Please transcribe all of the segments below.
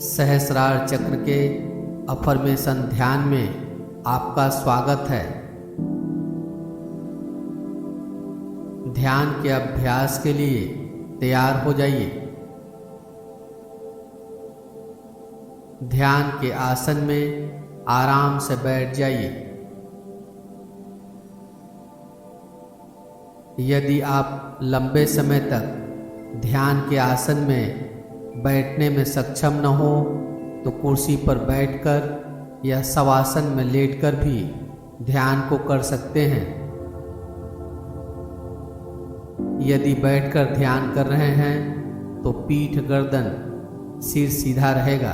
सहस्रार चक्र के अफर्मेशन ध्यान में आपका स्वागत है। ध्यान के अभ्यास के लिए तैयार हो जाइए। ध्यान के आसन में आराम से बैठ जाइए। यदि आप लंबे समय तक ध्यान के आसन में बैठने में सक्षम न हो तो कुर्सी पर बैठकर या शवासन में लेटकर भी ध्यान को कर सकते हैं। यदि बैठकर ध्यान कर रहे हैं तो पीठ, गर्दन, सिर सीधा रहेगा।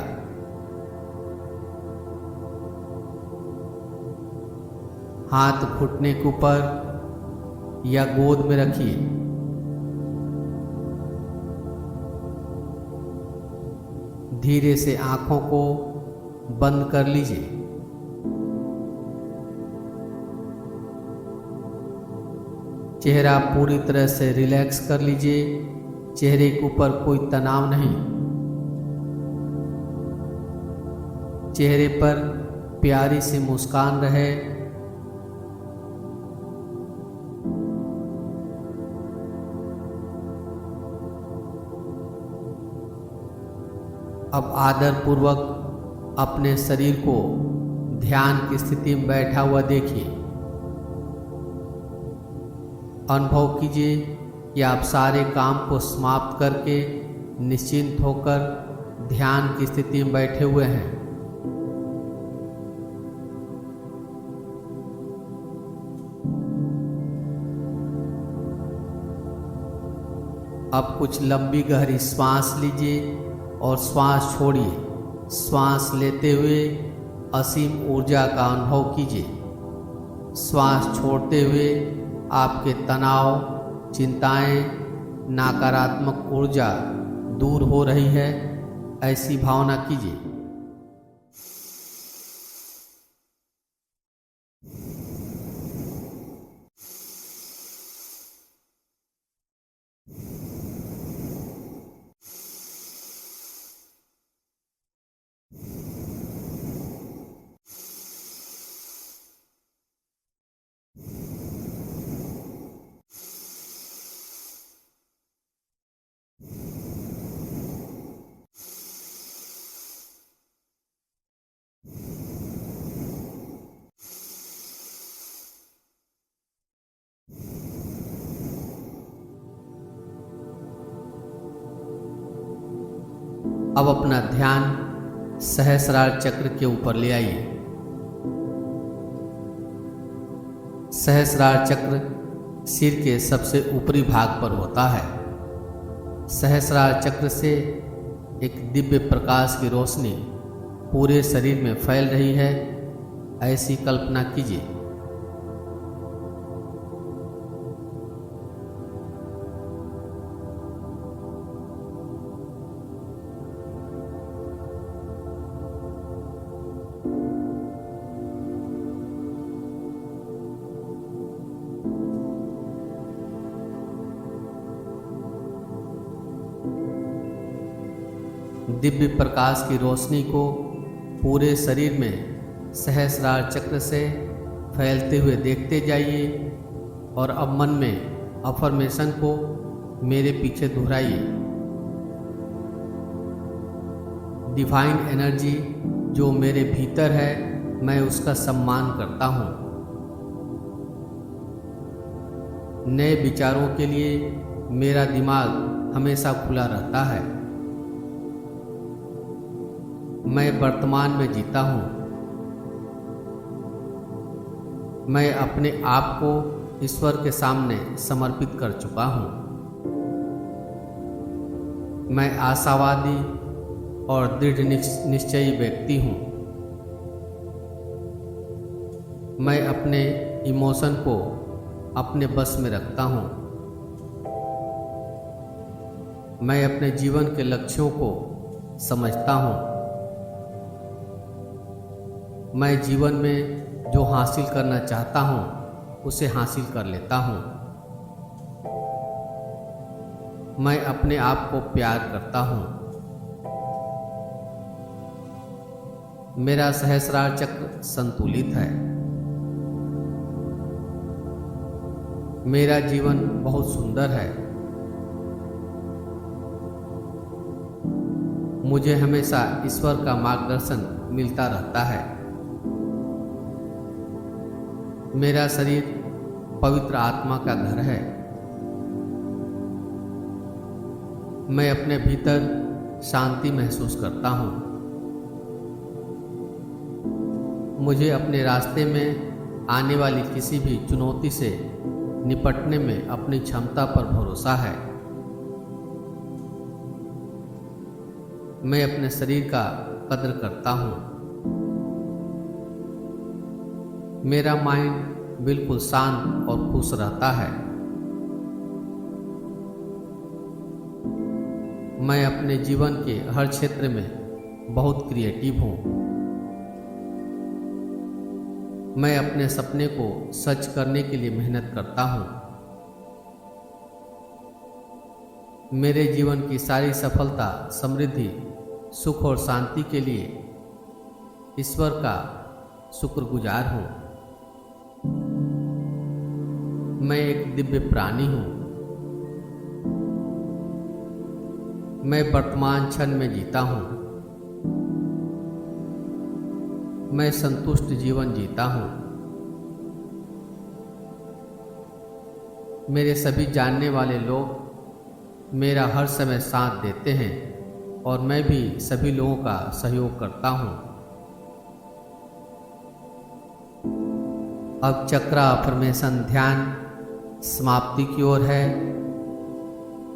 हाथ घुटने के ऊपर या गोद में रखिए। धीरे से आंखों को बंद कर लीजिए। चेहरा पूरी तरह से रिलैक्स कर लीजिए। चेहरे के ऊपर कोई तनाव नहीं। चेहरे पर प्यारी सी मुस्कान रहे। अब आदर पूर्वक अपने शरीर को ध्यान की स्थिति में बैठा हुआ देखिए। अनुभव कीजिए कि आप सारे काम को समाप्त करके निश्चिंत होकर ध्यान की स्थिति में बैठे हुए हैं। अब कुछ लंबी गहरी सांस लीजिए और श्वास छोड़िए। श्वास लेते हुए असीम ऊर्जा का अनुभव कीजिए। श्वास छोड़ते हुए आपके तनाव, चिंताएं, नकारात्मक ऊर्जा दूर हो रही है, ऐसी भावना कीजिए। अब अपना ध्यान सहस्रार चक्र के ऊपर ले आइए। सहस्रार चक्र सिर के सबसे ऊपरी भाग पर होता है। सहस्रार चक्र से एक दिव्य प्रकाश की रोशनी पूरे शरीर में फैल रही है, ऐसी कल्पना कीजिए। दिव्य प्रकाश की रोशनी को पूरे शरीर में सहस्रार चक्र से फैलते हुए देखते जाइए और अब मन में अफर्मेशन को मेरे पीछे दोहराइए। डिवाइन एनर्जी जो मेरे भीतर है, मैं उसका सम्मान करता हूँ। नए विचारों के लिए मेरा दिमाग हमेशा खुला रहता है। मैं वर्तमान में जीता हूँ। मैं अपने आप को ईश्वर के सामने समर्पित कर चुका हूँ। मैं आशावादी और दृढ़ निश्चयी व्यक्ति हूँ। मैं अपने इमोशन को अपने बस में रखता हूँ। मैं अपने जीवन के लक्ष्यों को समझता हूँ। मैं जीवन में जो हासिल करना चाहता हूँ उसे हासिल कर लेता हूँ। मैं अपने आप को प्यार करता हूँ। मेरा सहस्रार चक्र संतुलित है। मेरा जीवन बहुत सुंदर है। मुझे हमेशा ईश्वर का मार्गदर्शन मिलता रहता है। मेरा शरीर पवित्र आत्मा का घर है। मैं अपने भीतर शांति महसूस करता हूँ। मुझे अपने रास्ते में आने वाली किसी भी चुनौती से निपटने में अपनी क्षमता पर भरोसा है। मैं अपने शरीर का कद्र करता हूँ। मेरा माइंड बिल्कुल शांत और खुश रहता है। मैं अपने जीवन के हर क्षेत्र में बहुत क्रिएटिव हूँ। मैं अपने सपने को सच करने के लिए मेहनत करता हूँ। मेरे जीवन की सारी सफलता, समृद्धि, सुख और शांति के लिए ईश्वर का शुक्रगुजार हूँ। मैं एक दिव्य प्राणी हूँ। मैं वर्तमान क्षण में जीता हूँ। मैं संतुष्ट जीवन जीता हूँ। मेरे सभी जानने वाले लोग मेरा हर समय साथ देते हैं और मैं भी सभी लोगों का सहयोग करता हूँ। अब चक्र अफर्मेशन ध्यान समाप्ति की ओर है।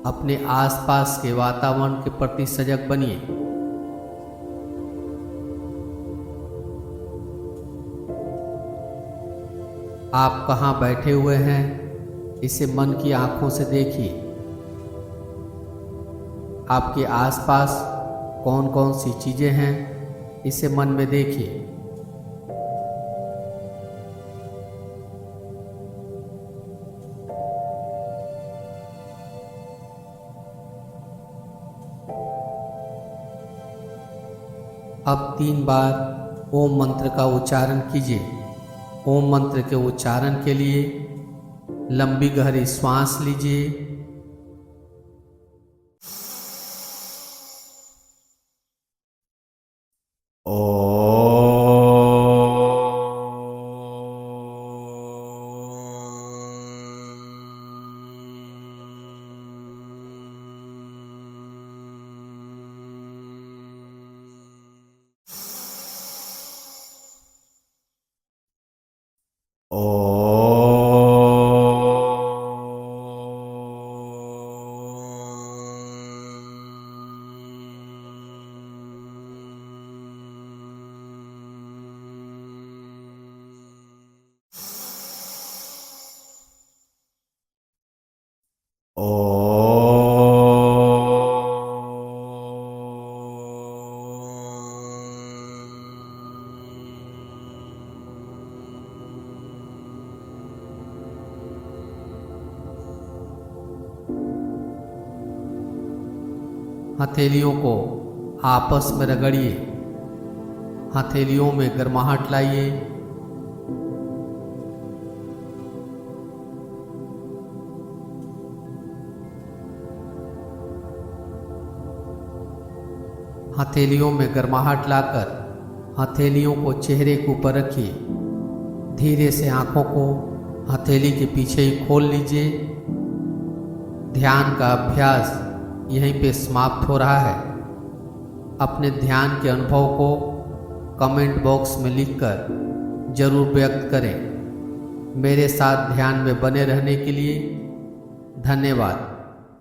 अपने आसपास के वातावरण के प्रति सजग बनिए। आप कहाँ बैठे हुए हैं, इसे मन की आंखों से देखिए। आपके आसपास कौन कौन सी चीजें हैं, इसे मन में देखिए। अब 3 बार ओम मंत्र का उच्चारण कीजिए। ओम मंत्र के उच्चारण के लिए लंबी गहरी श्वास लीजिए। हथेलियों को आपस में रगड़िए। हथेलियों में गर्माहट लाइए। हथेलियों में गर्माहट लाकर हथेलियों को चेहरे के ऊपर रखिए। धीरे से आंखों को हथेली के पीछे ही खोल लीजिए। ध्यान का अभ्यास यहीं पे समाप्त हो रहा है। अपने ध्यान के अनुभव को कमेंट बॉक्स में लिखकर जरूर व्यक्त करें। मेरे साथ ध्यान में बने रहने के लिए धन्यवाद।